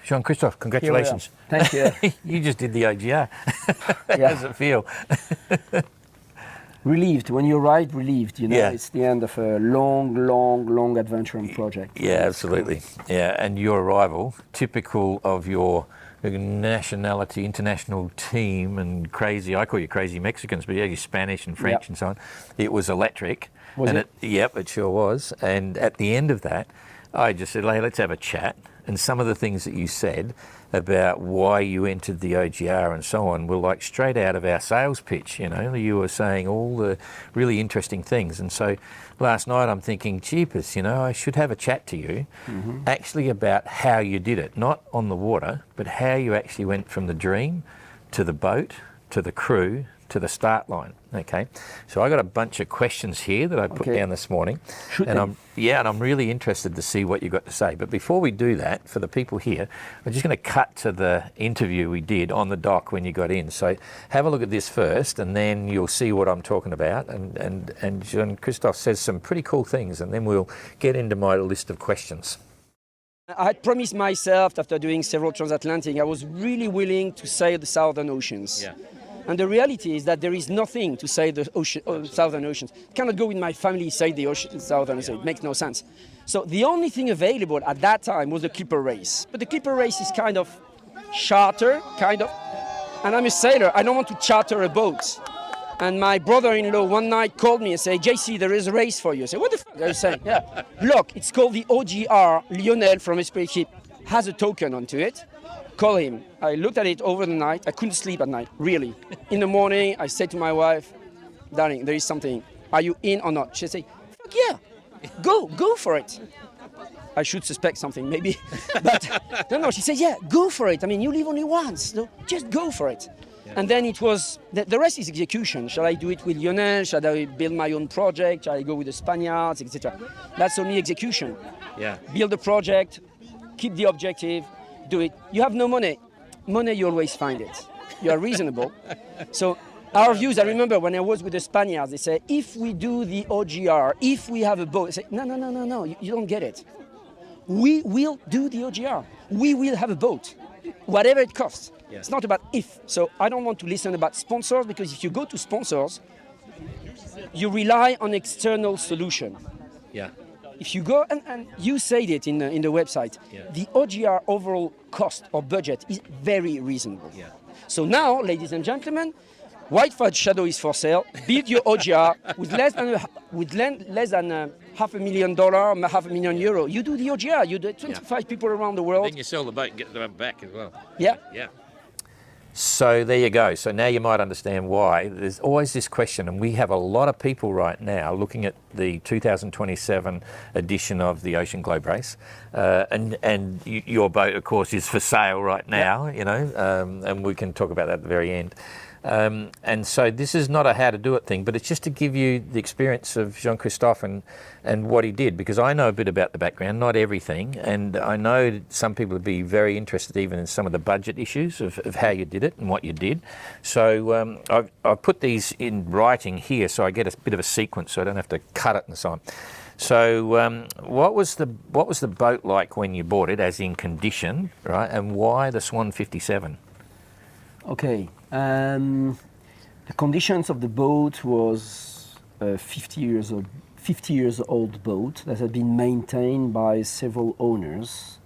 Jean-Christophe, congratulations. Thank you. You just did the OGR. How Yeah. does it feel? Relieved. When you ride, relieved. You know, Yeah. it's the end of a long adventure and project. Yeah, absolutely. Yeah, and your arrival, typical of your nationality, international team, and crazy, I call you crazy Mexicans, but yeah, you're Spanish and French Yep. and so on. It was electric. Was and it? Yep, it sure was. And at the end of that, I just said, hey, let's have a chat. And some of the things that you said about why you entered the OGR and so on were like straight out of our sales pitch. You know, you were saying all the really interesting things. And so last night I'm thinking, jeepers, you know, I should have a chat to you actually about how you did it, not on the water, but how you actually went from the dream to the boat, to the crew, to the start line. Okay, so I got a bunch of questions here that I put down this morning, and I'm really interested to see what you got to say. But before we do that, for the people here, we're just going to cut to the interview we did on the dock when you got in. So have a look at this first, and then you'll see what I'm talking about. And Jean-Christophe says some pretty cool things, and then we'll get into my list of questions. I had promised myself after doing several transatlantic, I was really willing to sail the Southern Oceans. Yeah. And the reality is that there is nothing to sail the Southern Oceans. I cannot go with my family sail the Southern Ocean. It makes no sense. So the only thing available at that time was the Clipper race. But the Clipper race is kind of charter, and I'm a sailor. I don't want to charter a boat. And my brother-in-law one night called me and said, JC, there is a race for you. I said, what the fuck are you saying? Yeah. Look, it's called the OGR. Lionel from Esprit Ship has a token onto it. Call him. I looked at it over the night. I couldn't sleep at night, really. In the morning, I said to my wife, darling, there is something. Are you in or not? She said, fuck yeah, go for it. I should suspect something, maybe. But no, she said, yeah, go for it. I mean, you live only once, so just go for it. Yeah. And then it was, the rest is execution. Shall I do it with Lionel? Shall I build my own project? Shall I go with the Spaniards, etc.? That's only execution. Yeah. Build the project, keep the objective, do it. You have no money. Money, you always find it. You are reasonable. So our views, I remember when I was with the Spaniards, they say, if we do the OGR, if we have a boat, I say, no, you don't get it. We will do the OGR. We will have a boat, whatever it costs. Yeah. It's not about if. So I don't want to listen about sponsors, because if you go to sponsors, you rely on external solution. Yeah. If you go, and you said it in the website, the OGR overall cost or budget is very reasonable. Yeah. So now, ladies and gentlemen, White Fudge Shadow is for sale. Build your OGR with less than $500,000, €500,000. You do the OGR. You do 25 people around the world. Then you sell the boat and get the back as well. Yeah. Yeah. So there you go. So now you might understand why. There's always this question, and we have a lot of people right now looking at the 2027 edition of the Ocean Globe Race, and your boat, of course, is for sale right now. You know, and we can talk about that at the very end. And so this is not a how to do it thing, but it's just to give you the experience of Jean-Christophe and what he did, because I know a bit about the background, not everything, and I know some people would be very interested even in some of the budget issues of how you did it and what you did. So I've put these in writing here so I get a bit of a sequence so I don't have to cut it and so on. So what was the boat like when you bought it, as in condition, right, and why the Swan 57? Okay. The conditions of the boat was a 50 years old boat that had been maintained by several owners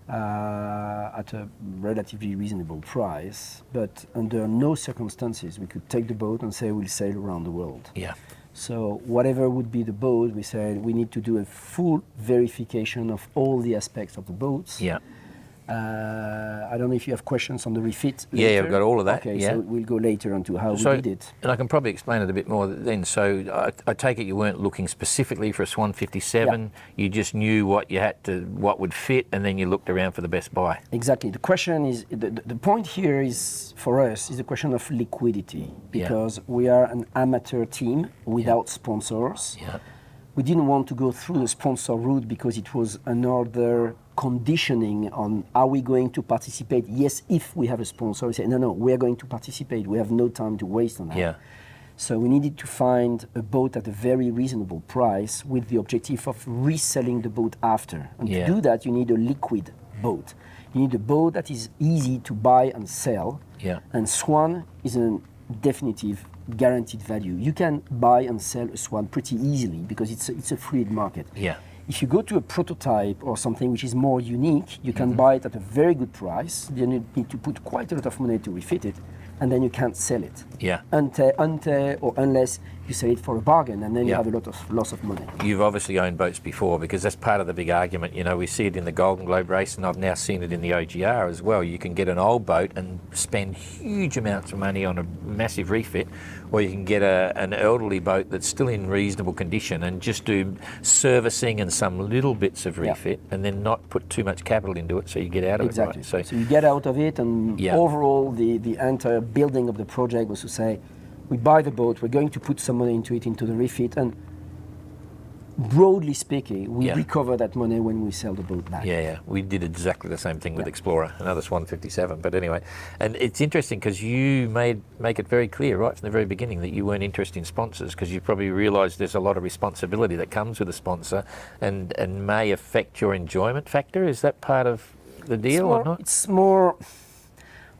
at a relatively reasonable price, but under no circumstances we could take the boat and say we'll sail around the world. Yeah. So whatever would be the boat, we said we need to do a full verification of all the aspects of the boats. Yeah. I don't know if you have questions on the refit later. Yeah, I've got all of that. Okay, yeah. so we'll go later onto how we did it. And I can probably explain it a bit more then. So I take it you weren't looking specifically for a Swan 57. Yeah. You just knew what would fit, and then you looked around for the best buy. Exactly. The question is, the point here is, for us, is the question of liquidity, because we are an amateur team without sponsors. Yeah. We didn't want to go through the sponsor route because it was another conditioning on, are we going to participate? Yes, if we have a sponsor. We say, no, we are going to participate. We have no time to waste on that. Yeah. So we needed to find a boat at a very reasonable price with the objective of reselling the boat after. And to do that, you need a liquid boat. You need a boat that is easy to buy and sell. Yeah. And Swan is a definitive guaranteed value. You can buy and sell a Swan pretty easily because it's a fluid market. Yeah. If you go to a prototype or something which is more unique, you can buy it at a very good price. Then you need to put quite a lot of money to refit it, and then you can't sell it. Yeah. Unless you sell it for a bargain, and then you have a lot of loss of money. You've obviously owned boats before, because that's part of the big argument. You know, we see it in the Golden Globe race, and I've now seen it in the OGR as well. You can get an old boat and spend huge amounts of money on a massive refit, or you can get an elderly boat that's still in reasonable condition and just do servicing and some little bits of refit, and then not put too much capital into it, so you get out of it. Right? So you get out of it, and overall the entire building of the project was to say, we buy the boat, we're going to put some money into it, into the refit, and broadly speaking, we recover that money when we sell the boat back. Yeah. We did exactly the same thing with Explorer, another Swan 57. But anyway, and it's interesting because you make it very clear right from the very beginning that you weren't interested in sponsors, because you probably realised there's a lot of responsibility that comes with a sponsor, and may affect your enjoyment factor. Is that part of the deal or not? It's more,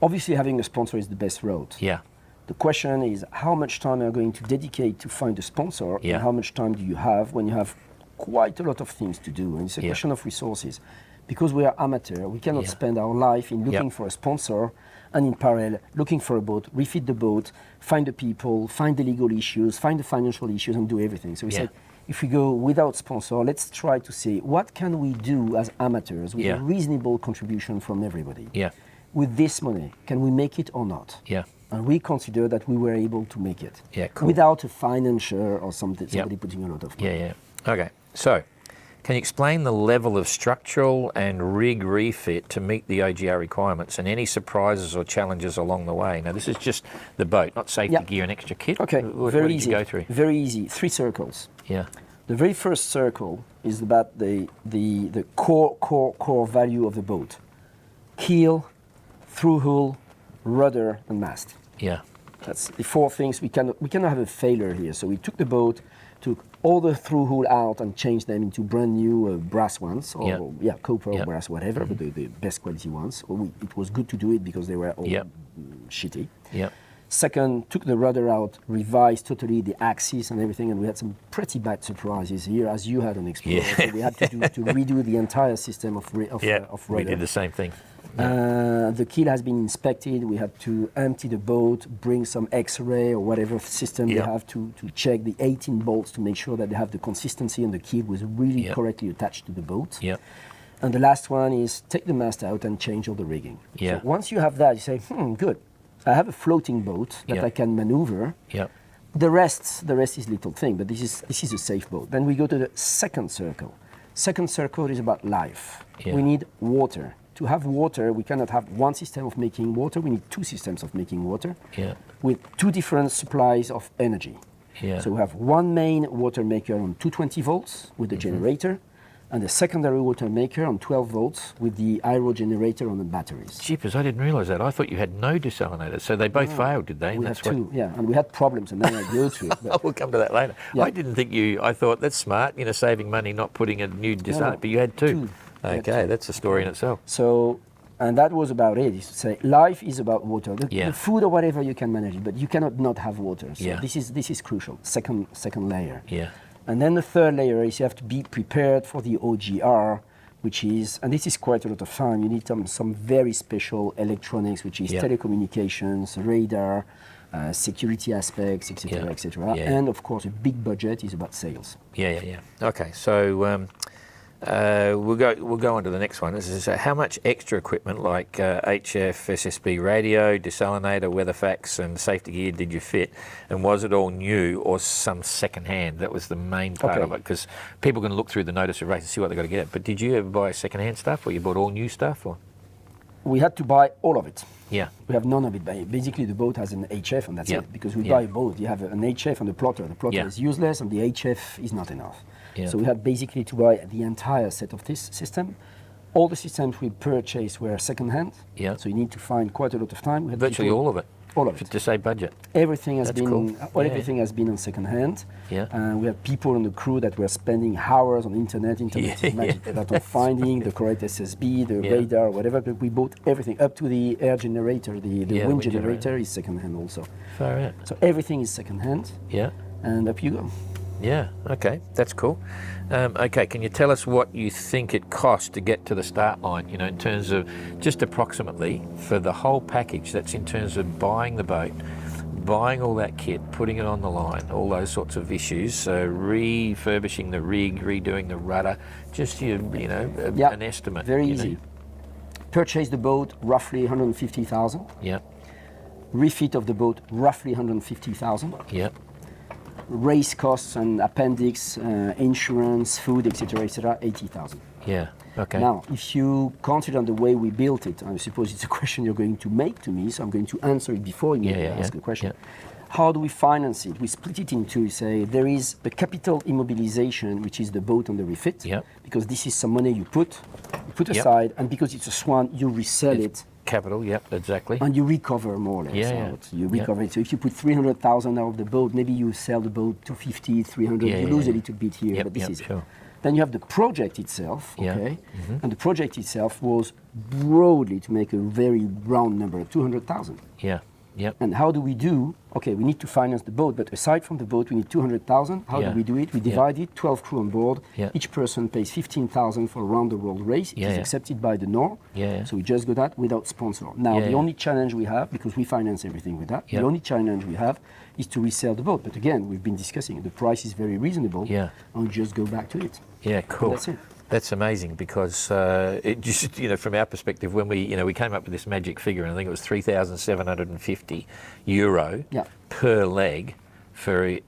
obviously having a sponsor is the best road. Yeah. The question is, how much time are you going to dedicate to find a sponsor, and how much time do you have when you have quite a lot of things to do? And it's a question of resources. Because we are amateur, we cannot spend our life in looking for a sponsor and in parallel looking for a boat, refit the boat, find the people, find the legal issues, find the financial issues, and do everything. So we said, if we go without sponsor, let's try to see what can we do as amateurs with a reasonable contribution from everybody. Yeah. With this money, can we make it or not? Yeah. And we consider that we were able to make it without a financier or somebody putting a lot of money. Okay, so can you explain the level of structural and rig refit to meet the OGR requirements, and any surprises or challenges along the way? Now, this is just the boat, not safety gear and extra kit. Okay, what very did easy. You go through? Very easy. 3 circles. Yeah. The very first circle is about the core value of the boat: keel, through hull, rudder, and mast. Yeah. That's the 4 things. We cannot have a failure here. So we took the boat, took all the through hull out and changed them into brand new brass ones, or copper or brass, whatever, but the best quality ones. It was good to do it because they were all shitty. Yeah. Second, took the rudder out, revised totally the axis and everything, and we had some pretty bad surprises here, as you had on Explorer. So we had to redo the entire system of rudder. We did the same thing. The keel has been inspected. We had to empty the boat, bring some X-ray or whatever system they have to check the 18 bolts to make sure that they have the consistency and the keel was really correctly attached to the boat. And the last one is take the mast out and change all the rigging. So once you have that, you say, good. I have a floating boat that I can maneuver. The rest is little thing, but this is a safe boat. Then we go to the second circle. Second circle is about life. We need water. To have water, we cannot have one system of making water. We need 2 systems of making water with 2 different supplies of energy. So we have one main water maker on 220 volts with the generator, and a secondary water maker on 12 volts with the aero generator on the batteries. Jeepers, I didn't realise that. I thought you had no desalinators. So they both failed, did they? We had 2, and we had problems, and then I go to it. We'll come to that later. I didn't think I thought that's smart, saving money, not putting a new desalinator, but you had 2. Okay, that's a story in itself. So, and that was about it. Is to say, life is about water. The food or whatever you can manage, but you cannot not have water. So this is crucial. Second layer. And then the third layer is you have to be prepared for the OGR, which is, and this is quite a lot of time. You need some very special electronics, which is telecommunications, radar, security aspects, etc., etc. And of course, a big budget is about sales. Okay, so. We'll go on to the next one. This is how much extra equipment like HF, SSB radio, desalinator, weatherfax and safety gear did you fit, and was it all new or some second hand? That was the main part of it, because people can look through the notice of race and see what they've got to get. But did you ever buy second hand stuff, or you bought all new stuff? Or we had to buy all of it. We have none of it. Basically, the boat has an HF and that's it, because we buy a boat. You have an HF and a plotter. The plotter is useless and the HF is not enough. So we had basically to buy the entire set of this system. All the systems we purchased were second-hand. So you need to find quite a lot of time. We had virtually all of it. All of it. To save budget. Everything has That's been cool. everything has been on second hand. Yeah. We have people on the crew that were spending hours on internet is magic, that on finding the correct SSB, the radar, whatever. But we bought everything up to the air generator, the wind generator is second hand also. Far out. So everything is second hand. Yeah. And up you go. Yeah, okay, that's cool. Okay, can you tell us what you think it costs to get to the start line, you know, in terms of just approximately for the whole package, that's in terms of buying the boat, buying all that kit, putting it on the line, all those sorts of issues, so refurbishing the rig, redoing the rudder, just an estimate. Very easy. Purchase the boat, roughly 150,000. Yeah. Refit of the boat, roughly 150,000. Yeah. Race costs and appendix, insurance, food, etc., 80,000. Yeah. Okay. Now, if you consider the way we built it, I suppose it's a question you're going to make to me, so I'm going to answer it before you ask the question. Yeah. How do we finance it? We split it in two. Say there is the capital immobilization, which is the boat on the refit, because this is some money you put aside, and because it's a Swan, you resell it. Capital, exactly. And you recover more or less. You recover it. So if you put 300,000 out of the boat, maybe you sell the boat 250, 300, you lose a little bit here, but this is sure. Then you have the project itself, okay? And the project itself was broadly, to make a very round number, 200,000. Yeah. Yep. And how do we do? Okay, we need to finance the boat, but aside from the boat, we need 200,000. How do we do it? We divide it, 12 crew on board. Each person pays 15,000 for a round-the-world race. It is accepted by the NOR. So we just go that without sponsor. Now, the only challenge we have, because we finance everything with that, the only challenge we have is to resell the boat. But again, we've been discussing, the price is very reasonable, and we just go back to it. Yeah, cool. And that's it. That's amazing because it just, from our perspective, when we came up with this magic figure, and I think it was €3,750 per leg for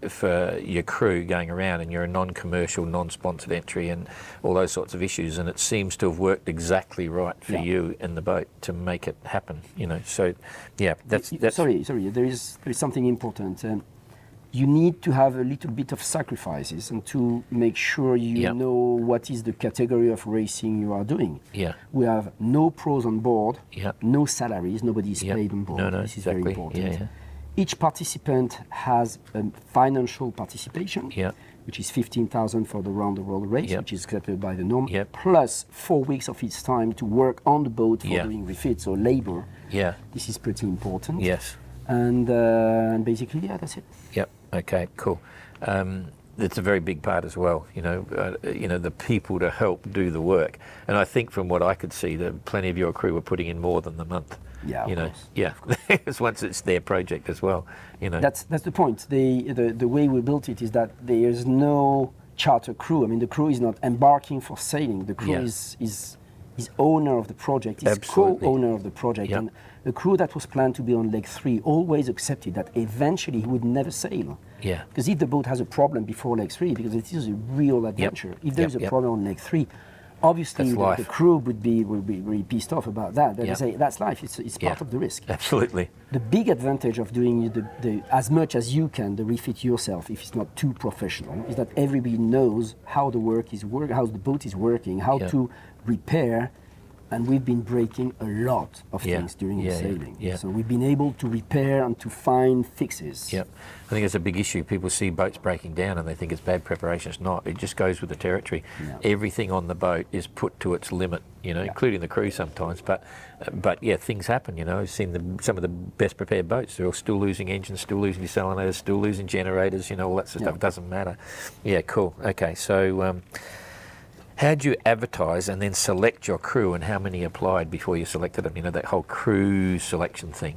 your crew going around, and you're a non-commercial, non-sponsored entry, and all those sorts of issues, and it seems to have worked exactly right for you in the boat to make it happen. So that's. Sorry. There is something important. You need to have a little bit of sacrifices and to make sure you know what is the category of racing you are doing. We have no pros on board, no salaries, nobody is paid on board. This is very important. Each participant has a financial participation, which is 15,000 for the round-the-world race, which is accepted by the norm, plus 4 weeks of its time to work on the boat for doing refits or labor. This is pretty important. Yes. And basically, that's it. Yep. Okay. Cool. It's a very big part as well. The people to help do the work. And I think from what I could see, that plenty of your crew were putting in more than the month. Yeah. Of course. Because once it's their project as well. That's the point. The way we built it is that there is no charter crew. I mean, the crew is not embarking for sailing. The crew is owner of the project, is co-owner of the project. And the crew that was planned to be on leg 3 always accepted that eventually he would never sail. Because if the boat has a problem before leg 3, because it is a real adventure, if there is a problem on leg 3, obviously the crew would be really pissed off about that. They say that's life. It's part of the risk. Absolutely. The big advantage of doing the as much as you can the refit yourself, if it's not too professional, is that everybody knows how the work is working, how the boat is working, how to repair. And we've been breaking a lot of things during the sailing. So we've been able to repair and to find fixes. I think it's a big issue. People see boats breaking down and they think it's bad preparation. It's not. It just goes with the territory. Everything on the boat is put to its limit, including the crew sometimes. But things happen. I've seen some of the best prepared boats. They're all still losing engines, still losing desalinators, still losing generators. All that sort of stuff. It doesn't matter. Yeah, cool. Okay, so. How do you advertise and then select your crew, and how many applied before you selected them? That whole crew selection thing.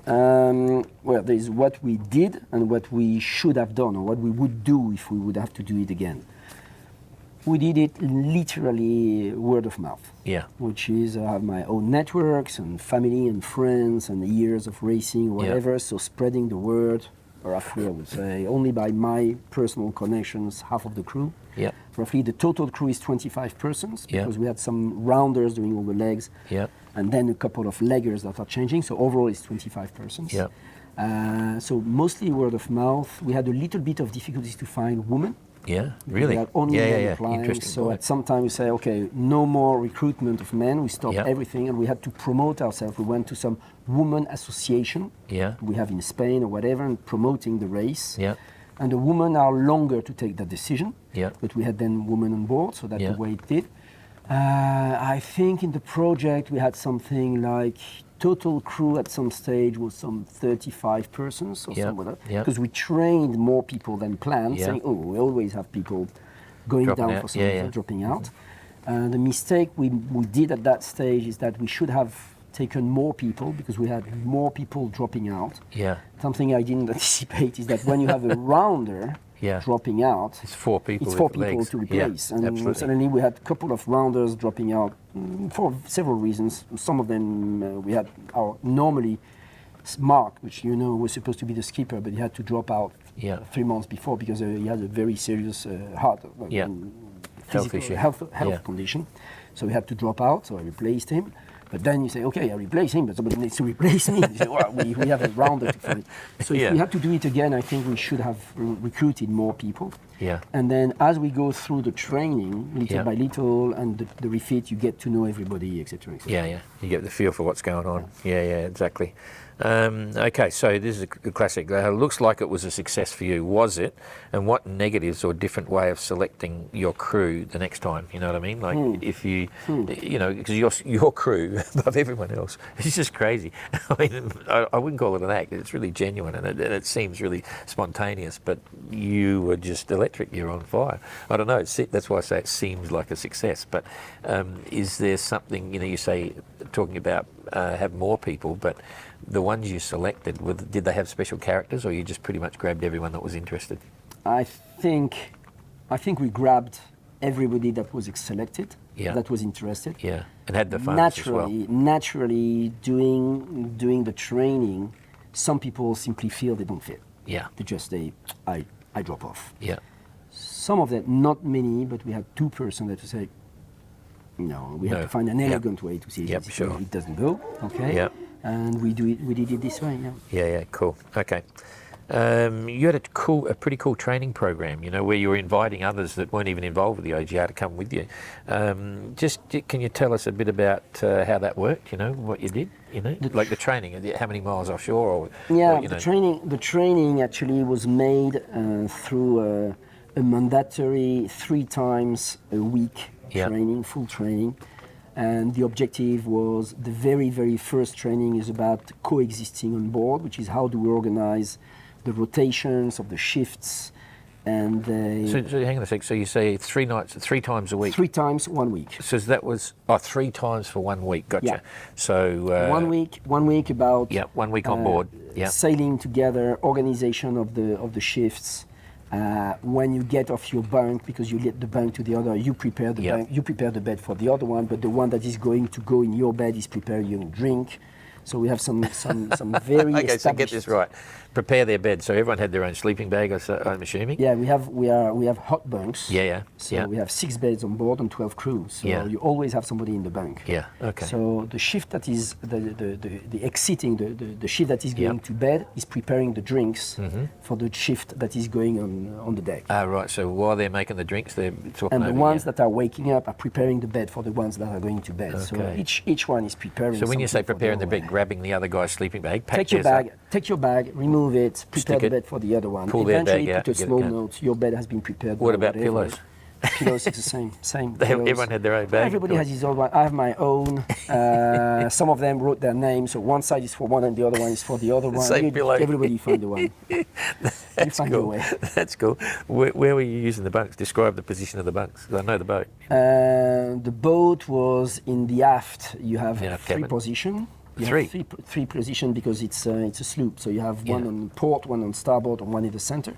Well, there's what we did and what we should have done, or what we would do if we would have to do it again. We did it literally word of mouth. Which is I have my own networks and family and friends and years of racing, whatever. So spreading the word, roughly, I would say, only by my personal connections, half of the crew. Roughly, the total crew is 25 persons because we had some rounders doing all the legs, and then a couple of leggers that are changing. So overall, it's 25 persons. So mostly word of mouth. We had a little bit of difficulties to find women. Yeah, really? We had only men applying. Interesting So point. at some time we say, okay, no more recruitment of men. We stopped Yeah. everything, and we had to promote ourselves. We went to some women association Yeah. we have in Spain or whatever, and promoting the race. Yeah. And the women are longer to take that decision. Yeah. But we had then women on board, so that's Yeah. the way it did. I think in the project we had something like total crew at some stage was some 35 persons or Yeah. something like that. Yeah. Because we trained more people than planned, Yeah. saying, oh, we always have people going Dropping down out. for some Yeah, reason, yeah. dropping out. The mistake we did at that stage is that we should have taken more people because we had more people dropping out. Yeah. Something I didn't anticipate is that when you have a rounder Yeah. dropping out, It's 4 people. it's with 4 people legs. to replace. Yeah, And absolutely. suddenly we had a couple of rounders dropping out for several reasons. Some of them we had our normally Mark, which you know was supposed to be the skipper, but he had to drop out Yeah. 3 months before because he had a very serious heart Yeah. Health issue. health Yeah. condition. So he had to drop out, so I replaced him. But then you say, okay, I replace him, but somebody needs to replace me. You say, well, we have a rounder to fill it. So if Yeah. we had to do it again, I think we should have recruited more people. Yeah. And then as we go through the training, little Yeah. by little, and the refit, you get to know everybody, etc. Yeah, yeah. You get the feel for what's going on. Yeah, yeah, exactly. Okay, so this is a classic. Looks like it was a success for you. Was it? And what negatives or different way of selecting your crew the next time? You know what I mean? Like if you, you know, because your crew above everyone else, it's just crazy. I mean, I wouldn't call it an act. It's really genuine and it seems really spontaneous. But you were just electric. You're on fire. I don't know. That's why I say it seems like a success. But is there something, you know, you say talking about have more people, but the ones you selected, did they have special characters, or you just pretty much grabbed everyone that was interested? I think we grabbed everybody that was selected, Yeah. that was interested. Yeah, and had the funds as well. Naturally, doing the training, some people simply feel they don't fit. Yeah, I drop off. yeah, Some of them, not many, but we had 2 persons that say, no, we No. have to find an Yep. elegant way to see Yep, it. sure. It doesn't go, okay? yeah, And we did it this way, yeah. yeah. Cool. Okay. You had a pretty cool training program, you know, where you were inviting others that weren't even involved with the OGR to come with you. Can you tell us a bit about how that worked? You know, what you did. You know, like the training, how many miles offshore, or Yeah, or, you know. the training actually was made through a mandatory 3 times a week Yeah. training, full training. And the objective was the very, very first training is about coexisting on board, which is how do we organize the rotations of the shifts and So hang on a sec. So you say 3 times a week. 3 times 1 week. So that was 3 times for 1 week. Gotcha. Yeah. So 1 week about yeah, 1 week on board. Yeah. sailing together, organization of the shifts. When you get off your bunk, because you let the bunk to the other, you prepare the Yeah. bunk, you prepare the bed for the other one, but the one that is going to go in your bed is preparing your drink. So we have some very Okay, so get established. this right. Prepare their bed. So everyone had their own sleeping bag, I'm assuming. Yeah, we have hot bunks. Yeah, yeah. So yeah. we have 6 beds on board and 12 crew. So Yeah. you always have somebody in the bunk. Yeah. Okay. So the shift that is the exiting the shift that is going Yep. to bed is preparing the drinks for the shift that is going on the deck. Right. So while they're making the drinks, they're talking And the over ones you. that are waking up are preparing the bed for the ones that are going to bed. So Okay. each one is preparing. So when you say something for preparing the other bed, one. grabbing the other guy's sleeping bag, pack Take your theirs up. bag. Take your bag. Remove it. Prepare Stick the it, bed for the other one. pull their Eventually, bag out put a and get it small going. note. Your bed has been prepared. What by about whatever. pillows? Pillows is the same. Everyone pillows. had their own bag. Everybody has his own one. I have my own. Some of them wrote their names. So one side is for one and the other one is for the other one. Same pillow. Everybody find the one. That's find your cool. way. That's cool. Where were you using the bunks? Describe the position of the bunks. 'Cause I know the boat. The boat was in the aft. You have Yeah, 3 cabin. position. You 3? have three position because it's a sloop. So you have one Yeah. on port, one on starboard, and one in the center.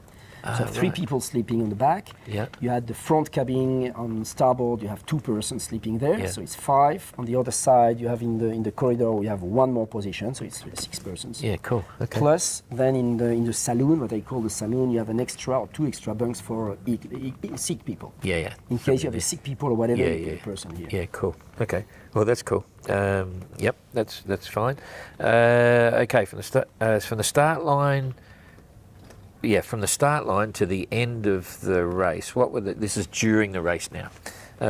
So 3 right. people sleeping on the back. Yeah. You had the front cabin on starboard. You have 2 persons sleeping there. Yeah. So it's 5. On the other side, you have in the corridor. We have 1 more position. So it's 6 persons. Yeah. Cool. Okay. Plus, then in the saloon, what I call the saloon, you have an extra or 2 extra bunks for sick people. Yeah. Yeah. In case you have a sick people or whatever, Yeah, you put yeah. a person here. Yeah, cool. Okay, well that's cool. Yep, that's fine. Okay, from the start line, from the start line to the end of the race, this is during the race now.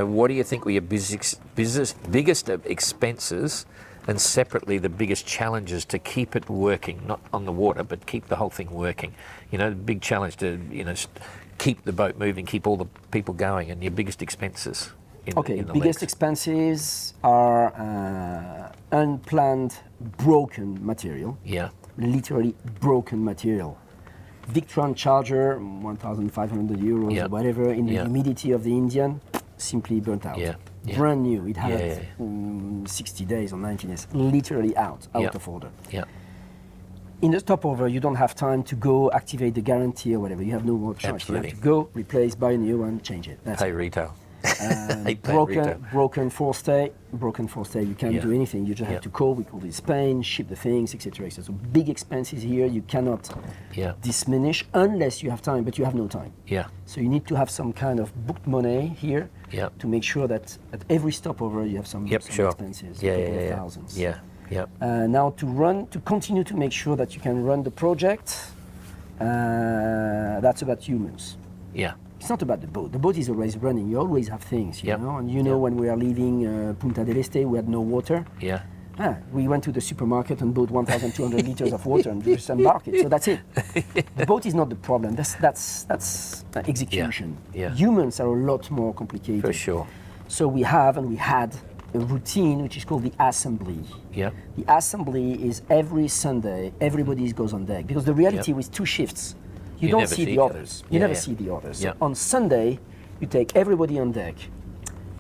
What do you think were your biggest expenses, and separately the biggest challenges to keep it working, not on the water, but keep the whole thing working? You know, the big challenge to, keep the boat moving, keep all the people going, and your biggest expenses. Biggest expenses are unplanned broken material. Yeah. Literally broken material. Victron charger, 1,500 euros or whatever, in the humidity of the Indian, simply burnt out. Yeah. Brand new. It had 60 days or 90 days, literally out of order. Yeah. In the stopover, you don't have time to go activate the guarantee or whatever. You have no more choice. Absolutely. You have to go, replace, buy a new one, change it. That's Pay it. retail. Broken forestay, you can't do anything. You just have to call. We call it Spain, ship the things, etc. So big expenses here. You cannot diminish unless you have time, but you have no time. Yeah. So you need to have some kind of booked money here to make sure that at every stopover you have some expenses. Thousands. Yeah. Now to continue to make sure that you can run the project, that's about humans. Yeah. It's not about the boat. The boat is always running. You always have things, you know. And when we are leaving Punta del Este, we had no water. Yeah. We went to the supermarket and bought 1,200 liters of water and just embarked it. So that's it. The boat is not the problem. That's execution. Yeah. Humans are a lot more complicated. For sure. So we had a routine which is called the assembly. Yeah. The assembly is every Sunday, everybody goes on deck, because the reality with 2 shifts, you don't see the others. You never see the others. So on Sunday, you take everybody on deck.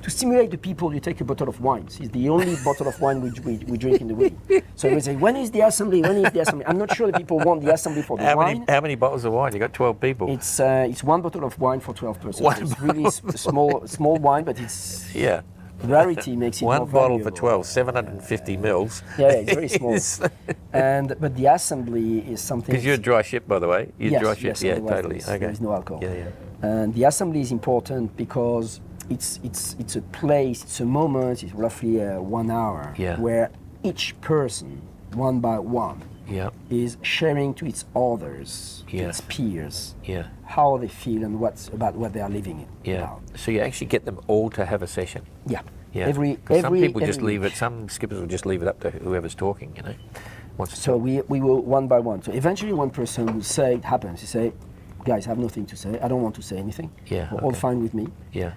To stimulate the people, you take a bottle of wine. It's the only bottle of wine we drink in the week. So we say, when is the assembly? When is the assembly? I'm not sure that people want the assembly for the wine. How many bottles of wine? You got 12 people. It's 1 bottle of wine for 12 persons. It's really small wine, but it's rarity makes it more One bottle valuable. for 12, 750 mils. Yeah, it's very small. But the assembly is something. Because you're a dry ship, by the way. Dry ship. Yes, Yeah, otherwise totally. There is no alcohol. Yeah. And the assembly is important because it's a place, it's a moment, it's roughly 1 hour where each person, one by one, is sharing to its others, to its peers, how they feel and about what they are living in. Yeah. So you actually get them all to have a session. Yeah. Yeah. Some people just leave it. Some skippers will just leave it up to whoever's talking. So we will one by one. So eventually, one person will say, it happens. You say, guys, I have nothing to say. I don't want to say anything. Yeah. We're all fine with me. Yeah.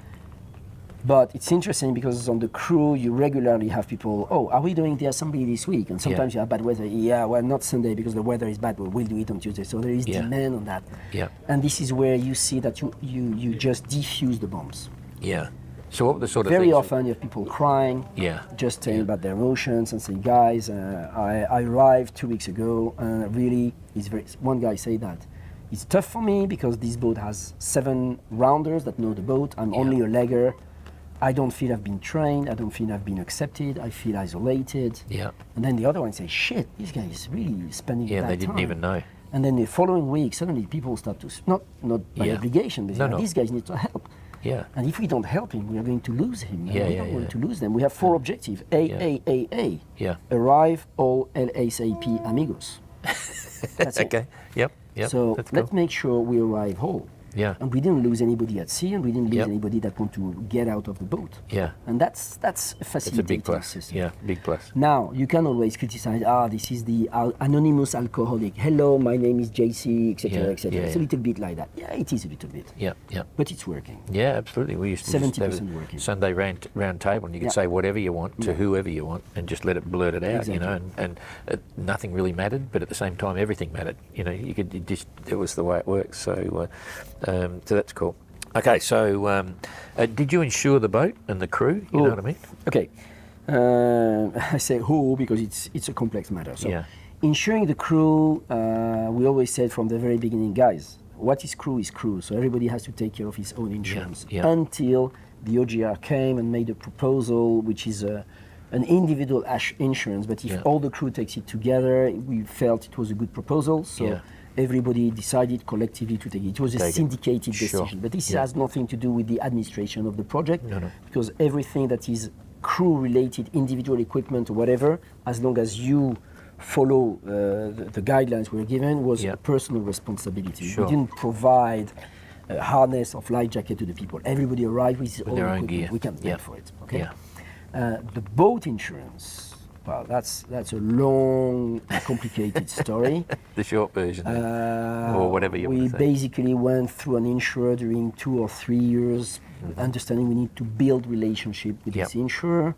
But it's interesting because on the crew, you regularly have people, are we doing the assembly this week? And sometimes you have bad weather. Yeah, well, not Sunday because the weather is bad, but we'll do it on Tuesday. So there is demand on that. Yeah. And this is where you see that you just defuse the bombs. Yeah. So what were the sort of Very things often you have people crying, just saying about their emotions and saying, guys, I arrived 2 weeks ago and really, one guy said that. It's tough for me because this boat has 7 rounders that know the boat. I'm only a legger. I don't feel I've been trained. I don't feel I've been accepted. I feel isolated. Yeah. And then the other one say, shit, this guy is really spending that time. Yeah, they didn't even know. And then the following week, suddenly people start to, not by obligation, but these guys need to help. Yeah. And if we don't help him, we are going to lose him. Yeah, we don't want to lose them. We have 4 objectives. A. Yeah. Arrive all LSAP amigos. That's it. Okay. Yep. So let's make sure we arrive whole. Yeah. And we didn't lose anybody at sea, and we didn't lose anybody that want to get out of the boat. Yeah. And that's a facilitating It's a big plus. system. Yeah, big plus. Now, you can always criticize, this is the anonymous alcoholic. Hello, my name is JC, etc., etc. It's a little bit like that. Yeah, it is a little bit. Yeah. But it's working. Yeah, absolutely. We used to just have 70% working. Sunday round table, and you could say whatever you want to whoever you want, and just let it blurt it out. Exactly. And nothing really mattered, but at the same time, everything mattered. It was the way it works. So that's cool. Okay, so did you insure the boat and the crew? You know what I mean? Okay. I say who because it's a complex matter. So insuring the crew, we always said from the very beginning, guys, what is crew is crew. So everybody has to take care of his own insurance until the OGR came and made a proposal, which is an individual insurance. But if all the crew takes it together, we felt it was a good proposal. So everybody decided collectively to take it. It was a syndicated decision. But this has nothing to do with the administration of the project, because everything that is crew-related, individual equipment or whatever, as long as you follow the guidelines we were given was Yeah. personal responsibility. Sure. We didn't provide a harness of life jacket to the people. Everybody arrived with his own their own equipment. gear. We can pay Yeah. for it. Okay. Yeah. The boat insurance. Well, that's a long, complicated story. The short version, or whatever you We want to say. basically went through an insurer during 2 or 3 years, understanding we need to build relationship with Yep. this insurer.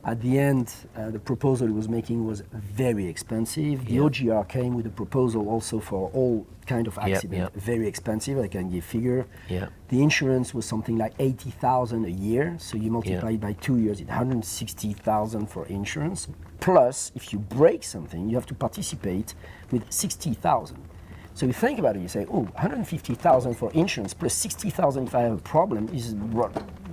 At the end, the proposal he was making was very expensive. The Yep. OGR came with a proposal also for all kind of accident, yep. very expensive. I can give figure. Yeah. The insurance was something like 80,000 a year. So you multiply it by 2 years, it's 160,000 for insurance. Plus, if you break something, you have to participate with 60,000. So you think about it, you say, oh, 150,000 for insurance plus 60,000 if I have a problem is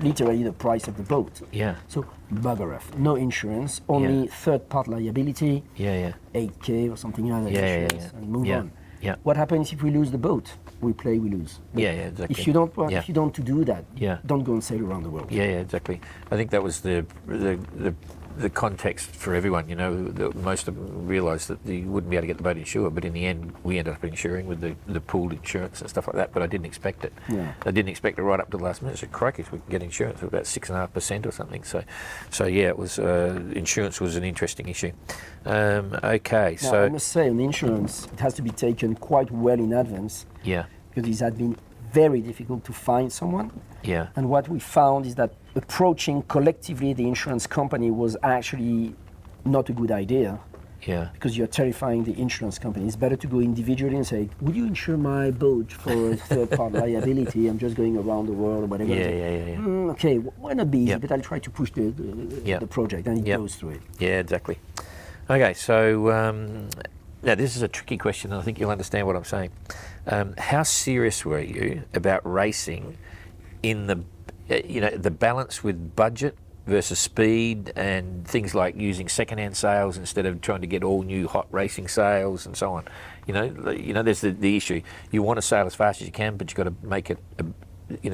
literally the price of the boat. Yeah. So bugger off, no insurance, only Yeah. third-part liability, Yeah. 8K or something like that. Yeah, insurance, and move Yeah. on. Yeah. What happens if we lose the boat? We play, we lose. But Yeah, exactly. If you don't want, Yeah. if you don't to do that, Yeah. don't go and sail around the world. Yeah, exactly. I think that was the context for everyone. You know, most of them realised that you wouldn't be able to get the boat insured, but in the end, we ended up insuring with the pooled insurance and stuff like that. But I didn't expect it. Yeah. I didn't expect it right up to the last minute. I said, crikey, we can get insurance of about 6.5% or something. So yeah, it was insurance was an interesting issue. Okay, Now, so I must say, on insurance, it has to be taken quite well in advance yeah, because it had been very difficult to find someone. yeah, And what we found is that approaching collectively the insurance company was actually not a good idea yeah. because you're terrifying the insurance company. It's better to go individually and say, would you insure my boat for a third-part liability? I'm just going around the world or whatever. Yeah. Okay, why not be easy? Yep. But I'll try to push the Yep. project, and it Yep. goes through it. Yeah, exactly. Okay, so now this is a tricky question, and I think you'll understand what I'm saying. How serious were you about racing in the balance with budget versus speed and things like using second-hand sales instead of trying to get all new hot racing sales and so on? You know, there's the issue. You want to sail as fast as you can, but you've got to make it,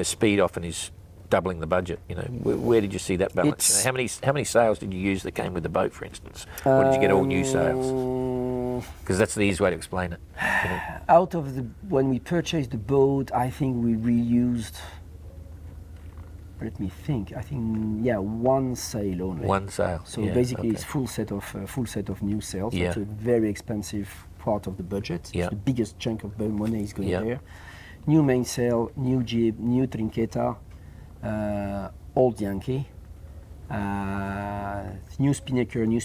speed often is doubling the budget. You know, where did you see that balance? It's- How many sales did you use that came with the boat, for instance, or did you get all new sales? Because that's the easiest way to explain it. You know? Out of when we purchased the boat, I think we reused. Let me think. I think one sail only. One sale. So yeah, basically, okay. it's full set of new sales. Yeah. It's a very expensive part of the budget. Yeah. It's the biggest chunk of money is going Yeah. there. New mainsail, new jib, new trinqueta, old Yankee, new spinnaker, new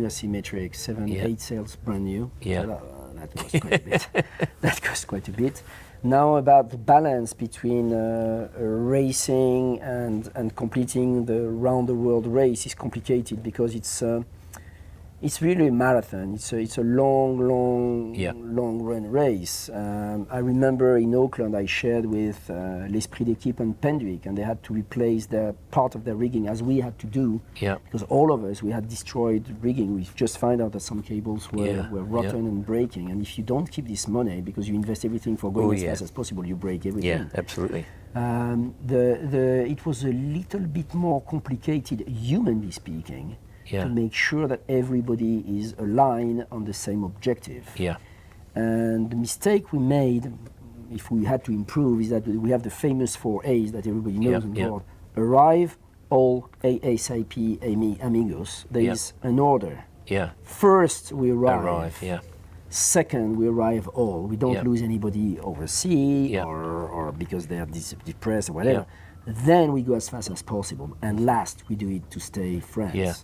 asymmetric, 7, Yeah. 8 sails brand new. Yeah. So that costs quite a bit. That costs quite a bit. Now about the balance between racing and completing the round the world race is complicated because it's really a marathon. It's a long Yeah. run race. I remember in Auckland I shared with l'Esprit d'équipe and Pendwick, and they had to replace their part of their rigging as we had to do Yeah. because all of us we had destroyed rigging. We just found out that some cables were Yeah. rotten and breaking, and if you don't keep this money because you invest everything for going Oh, as yeah. fast as possible, you break everything. Yeah, absolutely. It was a little bit more complicated, humanly speaking, Yeah. to make sure that everybody is aligned on the same objective. Yeah. And the mistake we made, if we had to improve, is that we have the famous 4 A's that everybody knows Yeah, on yeah. board. Arrive, all, ASAP, amigos. There Yeah. is an order. Yeah. First, we Arrive. Yeah. Second, we arrive all. We don't Yeah. lose anybody overseas Yeah. or because they are depressed or whatever. Then we go as fast as possible. And last, we do it to stay friends. Yeah.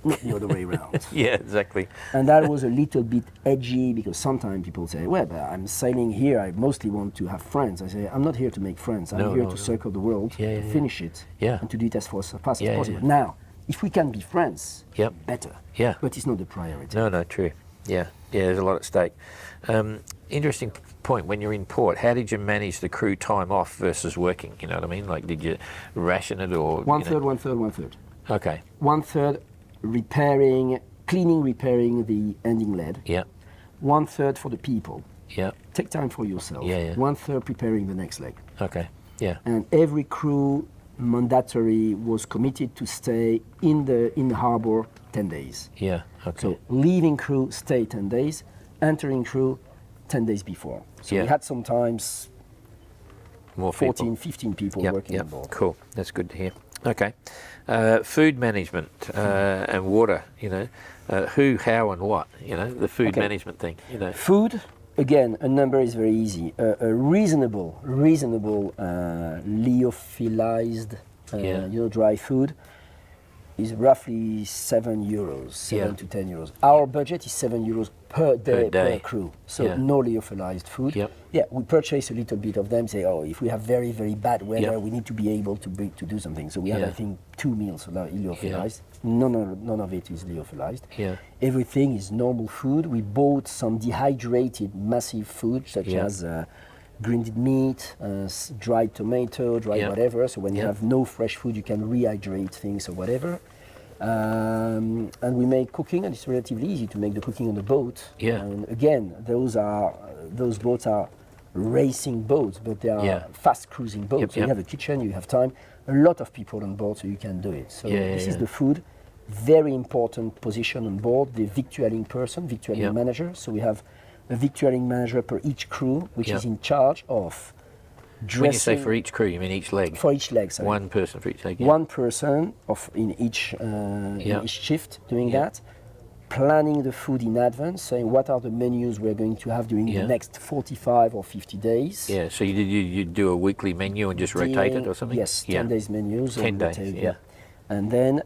Not the other way around. Yeah, exactly. And that was a little bit edgy because sometimes people say, well, but I'm sailing here. I mostly want to have friends. I say, I'm not here to make friends. I'm No, here no, to no. circle the world, Yeah, to yeah, yeah. finish it, Yeah. and to do it as fast Yeah, as possible. yeah. Now, if we can be friends, Yep. better. Yeah. But it's not the priority. No, true. Yeah, there's a lot at stake. Interesting point. When you're in port, how did you manage the crew time off versus working? You know what I mean? Like, did you ration it or One you know? third, one third, one third. Okay. 1/3 cleaning, repairing the ending lead. Yeah. 1/3 for the people. Yeah. Take time for yourself. Yeah, yeah. 1/3 preparing the next leg. Okay. Yeah. And every crew mandatory was committed to stay in the harbor 10 days. Yeah. Okay. So leaving crew, stay 10 days, entering crew 10 days before. So Yeah. we had sometimes More 14, people. 15 people Yep, working yep. on board. Cool. That's good to hear. Okay. Food management and water. Who, how, and what. The food Okay. management thing. Food, again, a number is very easy. A reasonable lyophilized, dry food is roughly €7, 7 to 10 euros. Our budget is €7 per day per crew. So Yeah. no lyophilized food. Yep. Yeah, we purchase a little bit of them. Say, if we have very, very bad weather, Yep. we need to be able to do something. So we have, Yeah. I think, 2 meals lyophilized. None of it is lyophilized. Yeah. Everything is normal food. We bought some dehydrated massive food such Yeah. as grinded meat, dried tomato, dried Yeah. whatever. So when you Yeah. have no fresh food, you can rehydrate things or whatever. And we make cooking, and it's relatively easy to make the cooking on the boat. Yeah. And again, those boats are racing boats, but they are Yeah. fast cruising boats. Yep, So you yep. have a kitchen, you have time, a lot of people on board, so you can do it. So Yeah, this is yeah. the food. Very important position on board, the victualling Yep. manager. So we have a victualling manager per each crew, which Yep. is in charge of dressing. When you say for each crew, you mean each leg? For each leg, sorry. One person for each leg. Yeah. One person in each Yeah. shift doing Yeah. that, planning the food in advance, saying what are the menus we're going to have during Yeah. the next 45 or 50 days. Yeah. So you do a weekly menu and just rotate it or something? Yes, Yeah. 10 days menus. 10 days, rotate, yeah. And then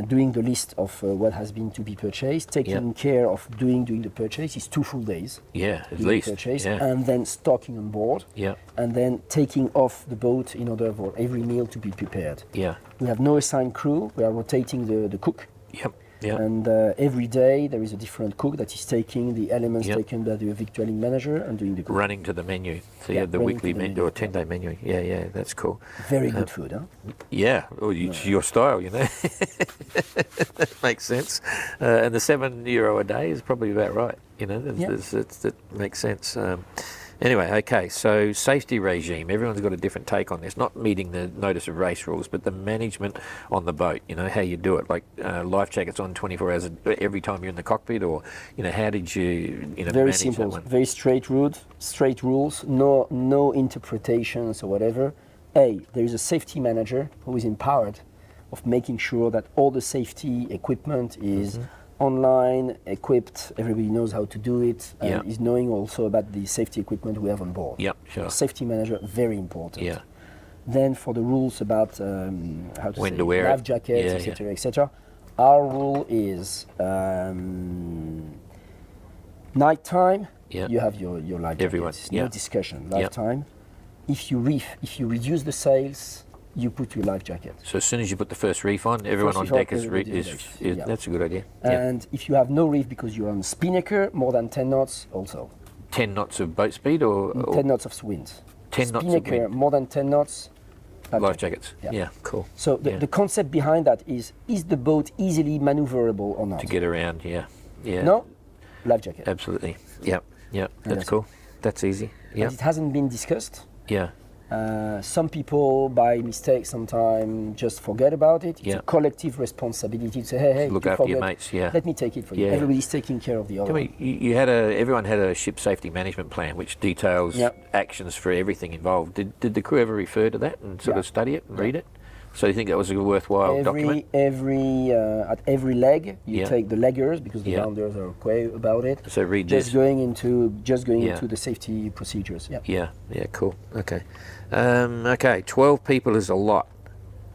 doing the list of what has been to be purchased, taking care of doing the purchase is 2 full days. Yeah, at doing least. the purchase, Yeah. and then stocking on board. Yeah. And then taking off the boat in order for every meal to be prepared. Yeah. We have no assigned crew. We are rotating the cook. Yep. Yeah. And every day there is a different cook that is taking the elements Yep. taken by the victualling manager and doing the cooking. Running to the menu. So you Yeah, have the running weekly to the menu menu. or 10-day menu. Yeah, yeah, that's cool. Very good food, huh? Yeah, well, it's your style, That makes sense. And the €7 a day is probably about right. That makes sense. Anyway, okay, so safety regime. Everyone's got a different take on this. Not meeting the notice of race rules, but the management on the boat. How you do it. Like life jackets on 24 hours every time you're in the cockpit, or how did you Very manage simple, that one? very straight rules. No interpretations or whatever. There is a safety manager who is empowered of making sure that all the safety equipment is online, equipped, everybody knows how to do it, and is knowing also about the safety equipment we have on board. Yep, sure. Safety manager, very important. Yeah. Then for the rules about When to wear life it. jackets, Yeah, etc., etc., our rule is nighttime. Yeah. You have your life Everyone, jackets. yeah. No discussion. Yeah. Lifetime. If you reduce the sails, you put your life jacket. So as soon as you put the first reef on, everyone on First reef deck on, is everybody on deck. Yeah. that's a good idea. Yeah. And if you have no reef because you're on spinnaker, more than 10 knots also. 10 knots of boat speed or 10 knots of wind. 10 knots of Spinnaker, wind. more than 10 knots. Life jackets. Yeah. Yeah, cool. So the concept behind that is the boat easily maneuverable or not? To get around, yeah. Yeah. No? Life jacket. Absolutely. Yep. Yep. That's that's cool. That's easy. Yeah. And it hasn't been discussed. Yeah. Some people, by mistake, sometimes just forget about it. It's Yeah. a collective responsibility to say, hey, Look you after your forget. mates, yeah. Let me take it for you. Yeah. Everybody's taking care of the other. Tell me, everyone had a ship safety management plan which details Yep. actions for everything involved. Did the crew ever refer to that and sort Yeah. of study it and read it? So you think that was a worthwhile document? At every leg, you Yeah. take the leggers because the Yeah. rounders are okay about it. So read Just this. going into Yeah. into the safety procedures. Yeah. Yeah, yeah, cool. Okay. Okay, 12 people is a lot.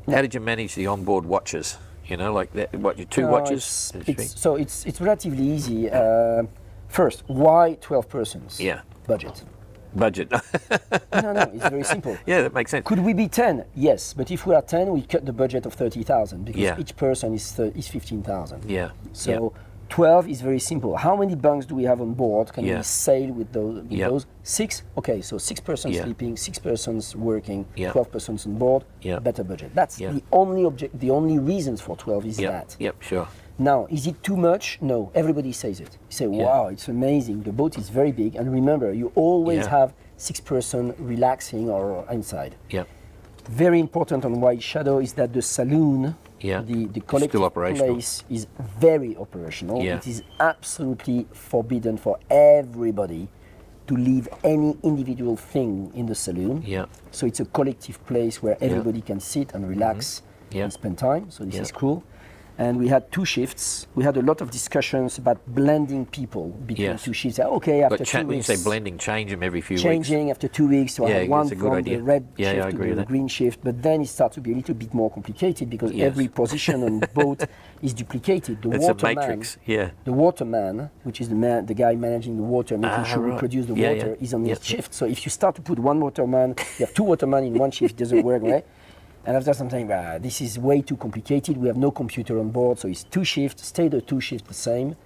How did you manage the onboard watches? Like that, what, your two watches? It's relatively easy. First, why 12 persons? Yeah. Budget. Budget. No, it's very simple. Yeah, that makes sense. Could we be 10? Yes, but if we are 10, we cut the budget of 30,000 because Yeah. each person is 15,000. Yeah. So 12 is very simple. How many bunks do we have on board? Can Yeah. we sail with those? Yeah. 6? Okay, so 6 persons Yeah. sleeping, 6 persons working, Yeah. 12 persons on board, Yeah. better budget. That's Yeah. the only reasons for 12 is Yep. that. Yep. Sure. Now, is it too much? No, everybody says it. You say, Yeah. wow, it's amazing. The boat is very big. And remember, you always Yeah. have 6 persons relaxing or inside. Yep. Very important on White Shadow is that the saloon, Yeah. the collective Still operational. place is very operational. Yeah. It is absolutely forbidden for everybody to leave any individual thing in the saloon. Yeah. So it's a collective place where everybody can sit and relax Yeah. and spend time. So this Yeah. is cool. And we had 2 shifts. We had a lot of discussions about blending people between Yes. 2 shifts. Okay, after But 2 when you weeks, say blending, change them every few weeks. changing after 2 weeks. So I Yeah, had one that's a good from idea. the red Yeah, shift I to agree with the that. green shift. But then it starts to be a little bit more complicated because Yes. every position on the boat is duplicated. The It's a waterman, matrix. Yeah. the waterman, which is the guy managing the water, making sure we right. produce the Yeah, water, yeah. is on his Yeah. shift. So if you start to put one waterman, you have 2 watermen in one shift, it doesn't work, right? And after some time, this is way too complicated. We have no computer on board, so it's 2 shifts, stay the 2 shifts the same.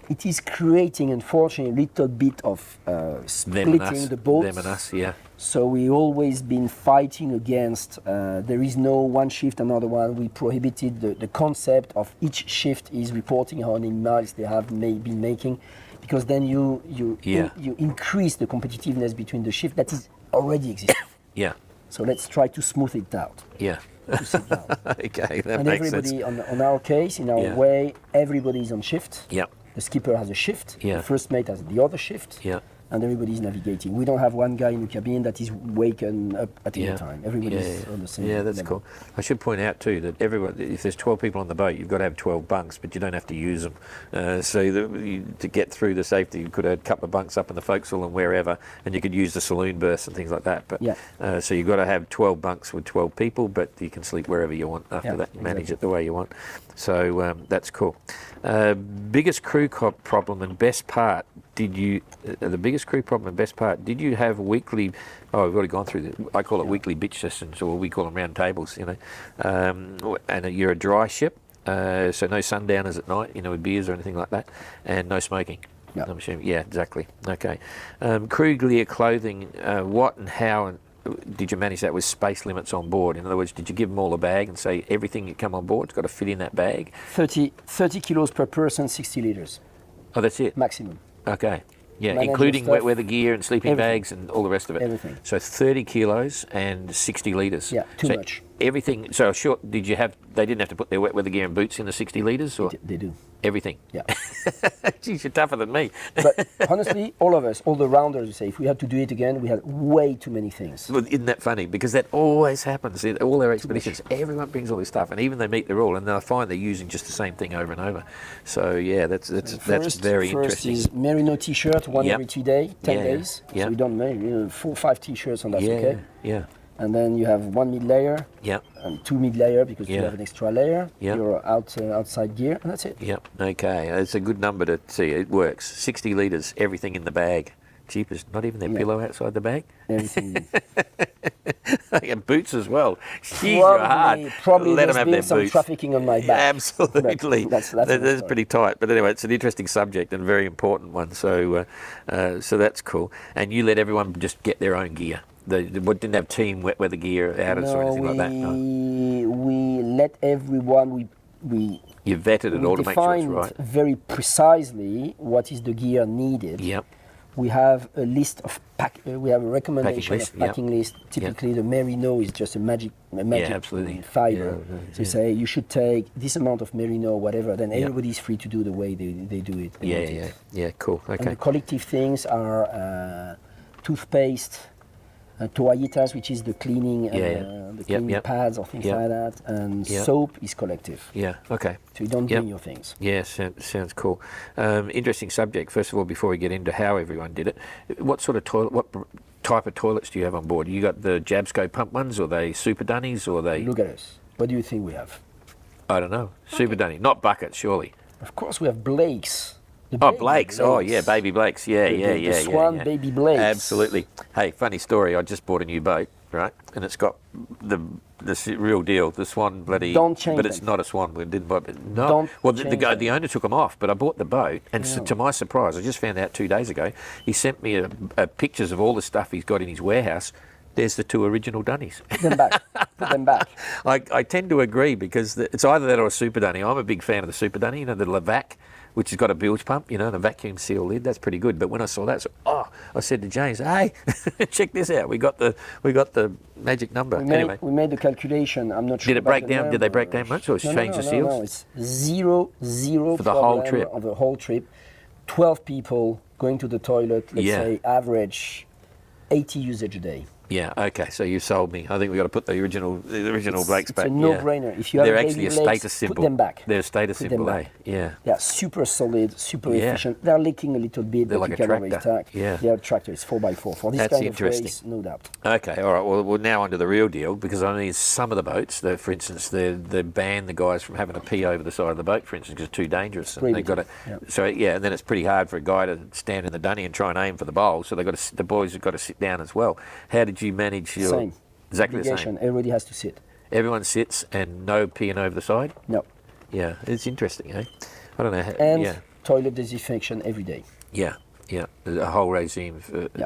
It is creating, unfortunately, a little bit of splitting the boat. Them and us, yeah. So we always been fighting against, there is no one shift, another one. We prohibited the concept of each shift is reporting how many miles they have been making, because then you increase the competitiveness between the shift that is already existing. Yeah. So let's try to smooth it out. Yeah. Okay, that And makes sense. everybody, on our case, in our Yeah. way, everybody is on shift. Yeah. The skipper has a shift. Yeah. The first mate has the other shift. Yeah. And everybody is navigating. We don't have one guy in the cabin that is waken up at any time. Everybody is on the same Yeah, that's level. cool. I should point out too that everyone, if there's 12 people on the boat, you've got to have 12 bunks, but you don't have to use them. To get through the safety, you could have a couple of bunks up in the forecastle and wherever, and you could use the saloon berths and things like that. But so you've got to have 12 bunks with 12 people, but you can sleep wherever you want after that and manage it the way you want. So that's cool. Biggest crew problem and best part. Did you the biggest crew problem and best part? Did you have weekly? Oh, we've already gone through this. I call it weekly bitch sessions, or we call them round tables. And you're a dry ship, so no sundowners at night. With beers or anything like that, and no smoking. Yeah. I'm assuming. Yeah, exactly. Okay. Crew gear, clothing. What and how and did you manage that with space limits on board? In other words, did you give them all a bag and say everything you come on board's got to fit in that bag? 30 kilos per person, 60 liters. Oh, that's it? Maximum. Okay. Yeah, Manage including your wet stuff, weather gear and sleeping everything. bags and all the rest of it. Everything. So 30 kilos and 60 litres. Yeah, too much. Everything. So short. Did you have? They didn't have to put their wet weather gear and boots in the 60 litres, or They do. everything? Yeah. Geez, you're tougher than me. But honestly, all of us, all the rounders, we say, if we had to do it again, we had way too many things. Well, isn't that funny? Because that always happens in all our expeditions. Everyone brings all this stuff, and even they meet the rule, and I find they're using just the same thing over and over. So yeah, that's very interesting. First is merino t-shirt, one Yep. every 2 days, 10 Yeah, days. yeah. So we don't make 4 or 5 t-shirts, and that's Yeah, okay. yeah, And then you have 1 mid layer yeah, and 2 mid layer because you Yeah. have an extra layer. Yeah. Your outside gear, and that's it. yeah. Okay, it's a good number to see. It works. 60 litres, everything in the bag. Cheapest, not even their pillow outside the bag. Everything. And boots as well. Jeez, you're hard. Probably Let there's them have been their some boots. trafficking on my back. Absolutely. But that's That another is story. pretty tight. But anyway, it's an interesting subject and a very important one. So that's cool. And you let everyone just get their own gear. They didn't have team wet weather gear out or anything like that. No. We let everyone. You vetted it all to make sure it's defined right. very precisely what is the gear needed. Yep. We have a list of we have a recommendation list, of packing list. Typically, the merino is just a magic absolutely. fiber. Yeah, So you say you should take this amount of merino, whatever. Then Yeah. everybody's free to do the way they do it. They want it. Yeah. Cool. And Okay. the collective things are toothpaste, toallitas, which is the cleaning, the cleaning pads or things Yep. like that, and Yep. soap is collective. Yeah. Okay. So you don't Yep. bring your things. Yeah, sounds cool. Interesting subject. First of all, before we get into how everyone did it, what sort of toilet? What type of toilets do you have on board? You got the Jabsco pump ones, or they super dunnies, or they? Look at us. What do you think we have? I don't know. Super dunny, not buckets, surely. Of course, we have Blakes. The Oh, baby Blakes. Oh, yeah, baby Blakes. Yeah, The Swan yeah. baby Blakes. Absolutely. Hey, funny story. I just bought a new boat, right? And it's got the real deal, the Swan bloody. Don't change But it's them. not a Swan. We didn't buy it. No. Don't Well, change the them. owner took them off, but I bought the boat, and so, to my surprise, I just found out 2 days ago. He sent me pictures of all the stuff he's got in his warehouse. There's the 2 original dunnies. Put them back. Put them back. I tend to agree because it's either that or a super dunny. I'm a big fan of the super dunny, the Levac. which has got a bilge pump, and a vacuum seal lid. That's pretty good. But when I saw that, I said to James, "Hey, check this out. We got the magic number." We made the calculation. I'm not sure. Did it break down? Did they break down much, or change the seals? No, it's zero for the whole trip. Of the whole trip. 12 people going to the toilet. Let's say average 80 usage a day. Yeah. Okay. So you sold me. I think we got to put the original brakes back. It's a no-brainer. If you have they're actually a status legs, symbol. put them back. They're a status symbol. Yeah. They are super solid, super efficient. They're leaking a little bit, they're but like you a can always tractor. tack. Yeah. They are tractors, 4x4. For this kind of race, no doubt. Okay. All right. Well, we're now onto the real deal, because I mean, some of the boats, for instance, they ban the guys from having to pee over the side of the boat, for instance, because it's too dangerous. And they've got to. So and then it's pretty hard for a guy to stand in the dunny and try and aim for the bowl. So the boys have got to sit down as well. How did you manage your? Same. Exactly the same. Everybody has to sit. Everyone sits and no peeing over the side? No. Yeah, it's interesting, eh? I don't know how. And toilet disinfection every day. Yeah. A whole regime.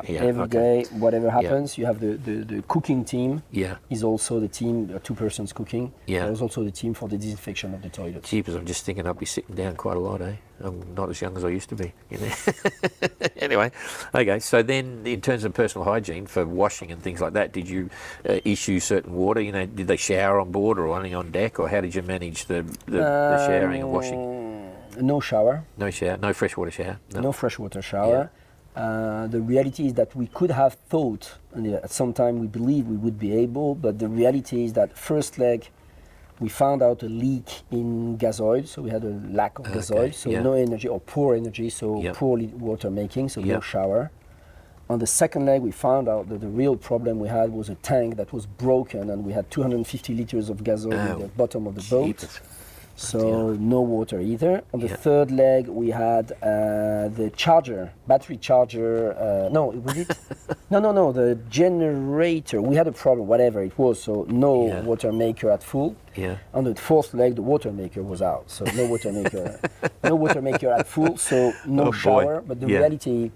Every day, whatever happens, you have the cooking team. Yeah. Is also the team, 2 persons cooking. Yeah. There's also the team for the disinfection of the toilets. Jeepers, I'm just thinking I'll be sitting down quite a lot, eh? I'm not as young as I used to be. Anyway, okay. So then, in terms of personal hygiene for washing and things like that, did you issue certain water? Did they shower on board or only on deck, or how did you manage the showering and washing? No shower. No shower. No freshwater shower. No freshwater shower. The reality is that we could have thought, and at some time we believe we would be able, but the reality is that first leg, we found out a leak in gas oil, so we had a lack of gas oil, so no energy or poor energy, so poor water making, so no shower. On the second leg, we found out that the real problem we had was a tank that was broken, and we had 250 liters of gas oil at the bottom of the boat. So no water either. On the third leg, we had the battery charger. No, was it? No, the generator. We had a problem, whatever it was. So no water maker at full. Yeah. On the fourth leg, the water maker was out. So no water maker, no water maker at full. So no shower. But the reality,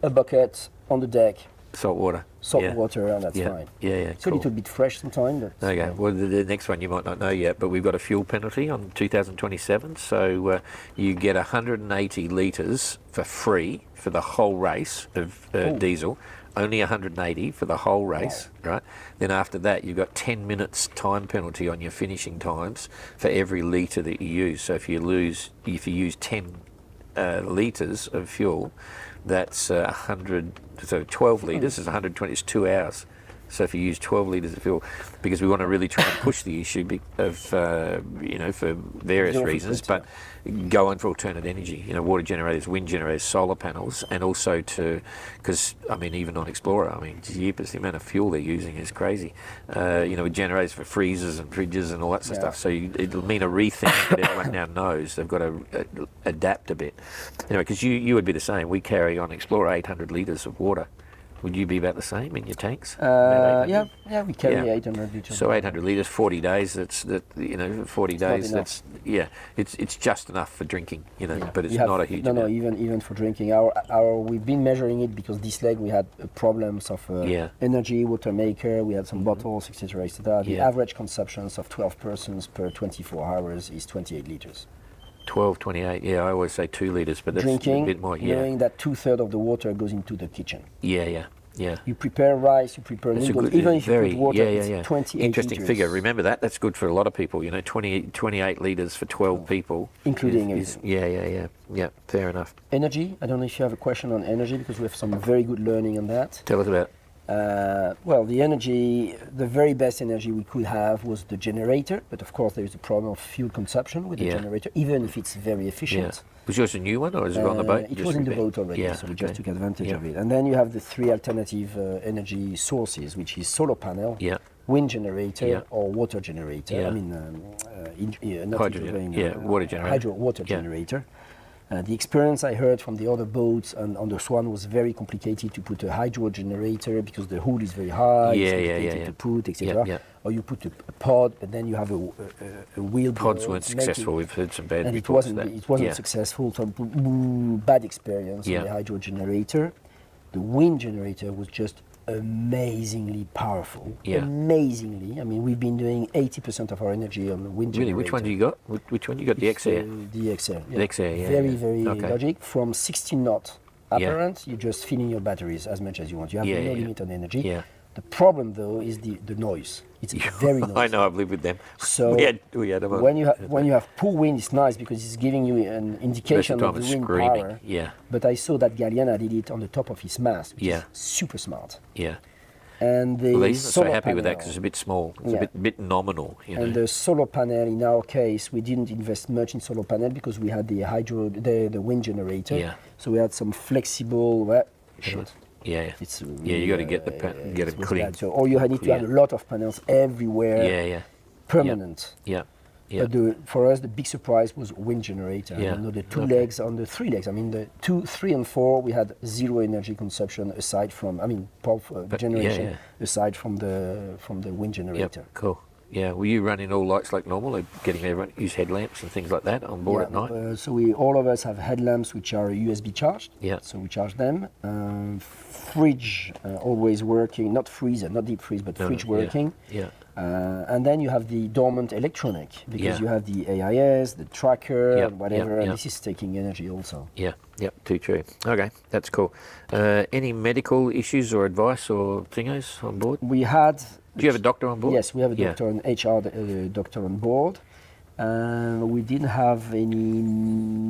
a bucket on the deck. Salt water. Water, and that's fine. It's a little bit fresh sometimes. Okay, well, the next one you might not know yet, but we've got a fuel penalty on 2027. So you get 180 litres for free for the whole race of diesel. Only 180 for the whole race, right? Then after that, you've got 10 minutes time penalty on your finishing times for every litre that you use. So if you use 10 litres of fuel, that's 100. So 12 litres is 120. It's 2 hours. So if you use 12 litres of fuel, because we want to really try and push the issue of for various reasons, but go on for alternate energy. Water generators, wind generators, solar panels, and also because I mean even on Explorer, I mean jeepers, the amount of fuel they're using is crazy. With generators for freezers and fridges and all that sort of stuff. So it'll mean a rethink that everyone now knows. They've got to adapt a bit. Anyway, because you would be the same. We carry on Explorer 800 litres of water. Would you be about the same in your tanks? We carry 800 liters. So 800 litres, 40 days. 40 days. That's it's just enough for drinking. But it's not a huge amount. No, even for drinking. We've been measuring it because this leg we had problems of energy, water maker. We had some bottles, etc., etc. The average consumptions of 12 persons per 24 hours is 28 liters. 12, 28, I always say 2 litres, but that's drinking, a bit more, knowing that 2/3 of the water goes into the kitchen. Yeah. You prepare rice, you prepare noodles, even if you put water, it's 28 Interesting liters. figure. Remember that? That's good for a lot of people, 28 litres for 12 people. Including everything. Yeah, fair enough. Energy, I don't know if you have a question on energy, because we have some very good learning on that. Tell us about it. The energy, the very best energy we could have was the generator, but of course there is a problem of fuel consumption with the generator, even if it's very efficient. Was yours a new one, or is it on the boat? It was in the boat already, so we just took advantage of it. And then you have the 3 alternative energy sources, which is solar panel, wind generator, or water generator. I mean, not hydrogen, water generator. Water generator. The experience I heard from the other boats on the Swan was very complicated to put a hydro generator because the hood is very high, it's complicated to put, etc. Or you put a pod, but then you have a wheel. Pods weren't successful. We've heard some bad reports of that. It wasn't successful, so bad experience on the hydro generator. The wind generator was just amazingly powerful. Yeah. Amazingly. I mean, we've been doing 80% of our energy on the wind Really, generator. which one do you got? Which one you got? The XR? The XR. Yeah. The XR, yeah. Very, yeah. very Okay. logic. From 16 knot Yeah. apparent, you just fill in your batteries as much as you want. You have Yeah, no yeah. limit on energy. Yeah. The problem, though, is the noise. It's very noisy. I know, I've lived with them. So we had them on. when you have poor wind, it's nice because it's giving you an indication Most of of the the time wind it's screaming. power. Yeah. But I saw that Galliana did it on the top of his mast, which Yeah. is super smart. Yeah. And the Well, he's not so solar happy with that panel- because it's a bit small. It's Yeah. a bit nominal, you know. And the solar panel, in our case, we didn't invest much in solar panel because we had the wind generator. Yeah. So we had some flexible. Shit. Yeah. It's Yeah, you got to get get it was clean. bad. So all you need to have a lot of panels everywhere, Yeah, yeah. permanent. Yeah. Yeah. But for us, the big surprise was wind generator. Yeah. You know, the two Okay. legs on the three legs. I mean, the 2, 3, and 4, we had zero energy consumption aside from, power generation yeah. aside from the wind generator. Yep. Cool. Yeah. Were you running all lights like normal, like getting everyone use headlamps and things like that on board at night? So all of us have headlamps which are USB charged. Yeah. So we charge them. Fridge always working, not freezer, not deep freeze, but fridge working. Yeah. And then you have the dormant electronic because Yeah. you have the AIS, the tracker, Yep, and whatever. yep, And yep. this is taking energy also. Yeah. Yep. Too true. Okay, that's cool. Any medical issues or advice or thingos on board? We had. Do you have a doctor on board? Yes, we have a Yeah. doctor, an HR doctor on board. We didn't have any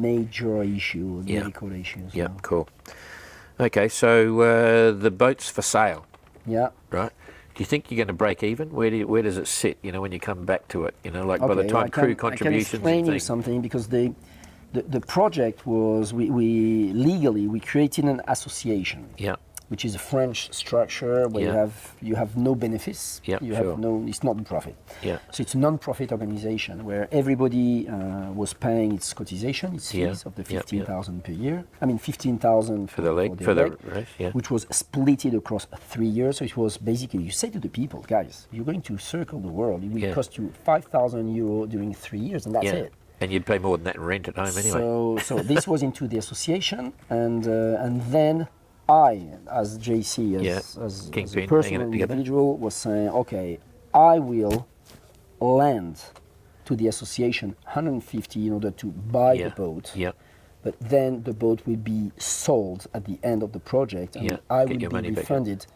major issue, Yeah. medical issues. Yeah. no. Cool. Okay, so the boat's for sale, Yeah. right? Do you think you're going to break even? Where does it sit? You know, when you come back to it, you know, like by the time crew contributions I can explain and you things. something because the project was we legally we created an association. Yeah. Which is a French structure where Yeah. you have no benefits. Yeah, you sure. have no. It's not profit. Yeah. So it's a non-profit organization where everybody was paying its cotization, its Yeah, fees of the yeah, yeah. 15,000 per year. I mean 15,000 For the leg, for the race, yeah. which was splitted across 3 years. So it was basically you say to the people, guys, you're going to circle the world. It will Yeah. cost you 5,000 euro during 3 years, and that's Yeah. it. And you'd pay more than that in rent at home anyway. So this was into the association, and then I, as JC, as a Kingpin, personal hanging it together. individual, was saying, okay, I will lend to the association 150 in order to buy Yeah. the boat. Yeah. But then the boat will be sold at the end of the project, and Yeah, I get will your be money back. refunded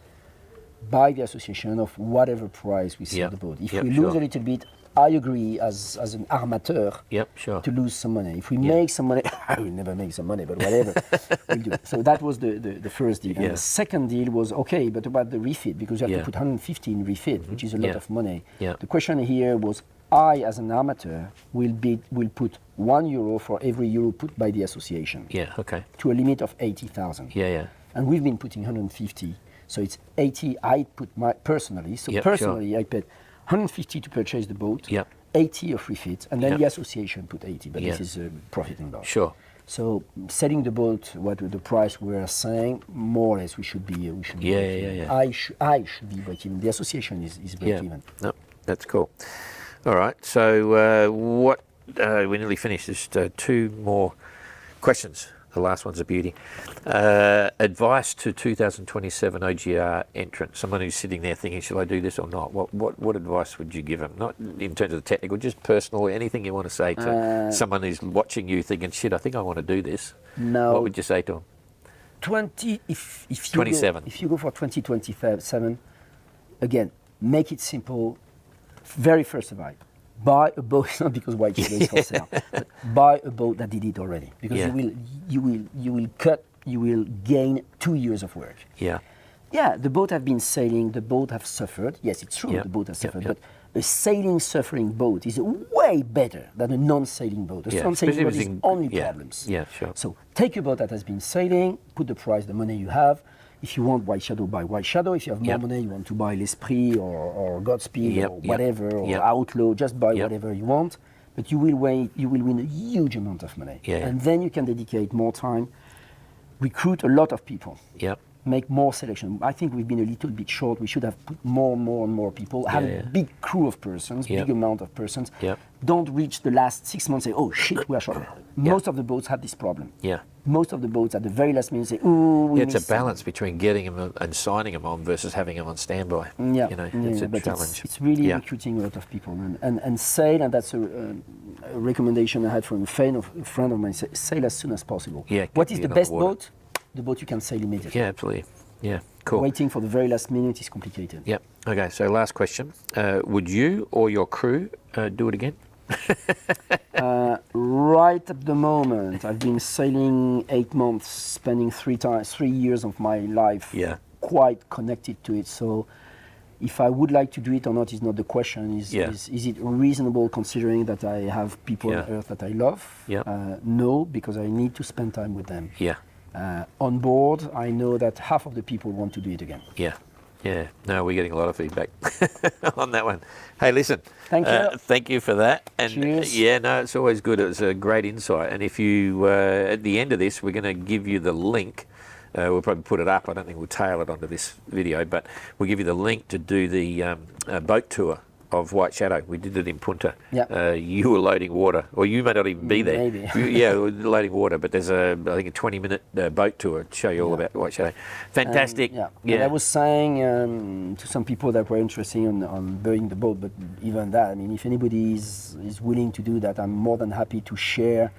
by the association of whatever price we sell Yeah, the boat. If yeah, we sure. lose a little bit, I agree as an armateur Yep. Sure. to lose some money. If we make some money, I will never make some money, but whatever, we'll do it. So that was the first deal. Yeah. And the second deal was, okay, but about the refit, because you have Yeah. to put 150 in refit, which is a lot Yeah. of money. Yeah. The question here was, I, as an amateur, will put €1 for every euro put by the association Yeah. Okay. to a limit of 80,000. Yeah. Yeah. And we've been putting 150, so it's 80. I put my personally. So Yep, sure. personally, I paid 150 to purchase the boat, Yep. 80 of refit, and then Yep. the association put 80. But Yeah. this is profit and loss. Sure. So selling the boat, what the price we're saying, more or less we should be. Yeah, break yeah, even. yeah. I should be break even. The association is break Yeah. even. No, that's cool. All right. So what? We nearly finished. Just 2 more questions. The last one's a beauty. Advice to 2027 OGR entrant. Someone who's sitting there thinking, should I do this or not? What advice would you give them? Not in terms of the technical, just personal. Anything you want to say to someone who's watching you thinking, shit, I think I want to do this. No. What would you say to them? 20. If you 27. If you go for 2027, again, make it simple. Very first of all, buy a boat, not because White Shadow is for sale, but buy a boat that did it already, because Yeah. you will gain 2 years of work. Yeah. Yeah, the boat have been sailing, the boat have suffered. Yes, it's true, Yeah. the boat has Yeah, suffered, yeah. but a sailing suffering boat is way better than a non-sailing boat. A Yeah, non-sailing especially boat if is it's in- only yeah, problems. yeah, sure. So take a boat that has been sailing, put the price, the money you have. If you want White Shadow, buy White Shadow. If you have more Yep. money, you want to buy L'Esprit or Godspeed Yep, or yep, whatever, or yep. Outlaw, just buy Yep. whatever you want. But you will win a huge amount of money. Yeah. And then you can dedicate more time, recruit a lot of people. Yep. Make more selection. I think we've been a little bit short. We should have put more and more people. Have Yeah, a yeah. big crew of persons, Yep. big amount of persons. Yep. Don't reach the last 6 months and say, oh shit, we are short. Most of the boats have this problem. Yeah. most of the boats at the very last minute say, "Ooh, we It's a missed some." balance between getting them and signing them on versus having them on standby. Yeah, You know, yeah, it's yeah, a but challenge. it's really Yeah. recruiting a lot of people, and sail, and that's a recommendation I had from a friend of mine. Sail as soon as possible. Yeah, What is get the on the best water. boat? The boat you can sail immediately. Yeah, absolutely. Yeah, cool. Waiting for the very last minute is complicated. Yep. Okay, so last question. Would you or your crew do it again? Right at the moment, I've been sailing 8 months, spending 3 years of my life Yeah. quite connected to it. So, if I would like to do it or not is not the question. Is it reasonable considering that I have people on Earth that I love? Yeah. No, because I need to spend time with them. Yeah. On board, I know that half of the people want to do it again. Yeah. Yeah. No, we're getting a lot of feedback on that one. Hey, listen. Thank you. Thank you for that. And Cheers. yeah, no, it's always good. It was a great insight. And if you, at the end of this, we're going to give you the link. We'll probably put it up. I don't think we'll tail it onto this video, but we'll give you the link to do the boat tour of White Shadow. We did it in Punta. Yeah. You were loading water, or you may not even be there. Maybe. Yeah, we were loading water, but there's I think a 20-minute boat tour to show you all about White Shadow. Fantastic. Yeah. And I was saying to some people that were interested on building the boat, but even that, I mean, if anybody is willing to do that, I'm more than happy to share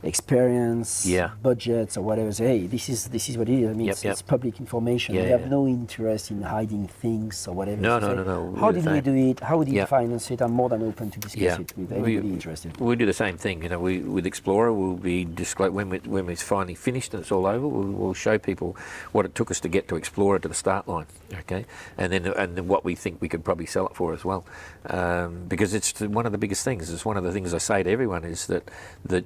experience, budgets, or whatever. Say, hey, this is what it is. I mean, it's public information. We have no interest in hiding things or whatever. No. How did we do it? How did we finance it? I'm more than open to discuss it with anybody interested. We do the same thing. You know, with Explorer, we'll be disclose when it's finally finished and it's all over. We'll show people what it took us to get to Explorer to the start line. Okay, and then what we think we could probably sell it for as well, because it's one of the biggest things. It's one of the things I say to everyone is that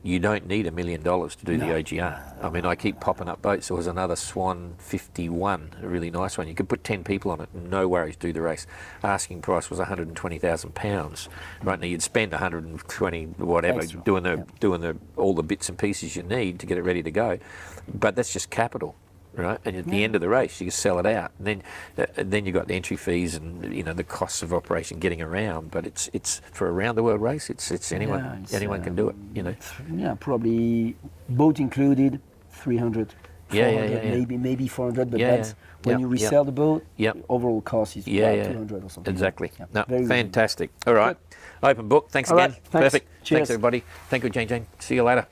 you don't need $1 million to do the OGR. I mean, I keep popping up boats. There was another Swan 51, a really nice one. You could put 10 people on it, no worries, do the race. Asking price was £120,000. Right now, you'd spend 120 whatever Extra. doing all the bits and pieces you need to get it ready to go, but that's just capital. Right, and at the end of the race, you can sell it out, and then you got the entry fees and the costs of operation getting around. But it's for a round the world race. It's anyone can do it. Yeah, probably boat included, 300. 400, maybe 400. But that's when you resell the boat. The overall cost is about 200 or something. Exactly. Yeah, No, fantastic. All right, open book. Thanks All again. right, thanks. Perfect. Cheers. Thanks everybody. Thank you, Jane. See you later.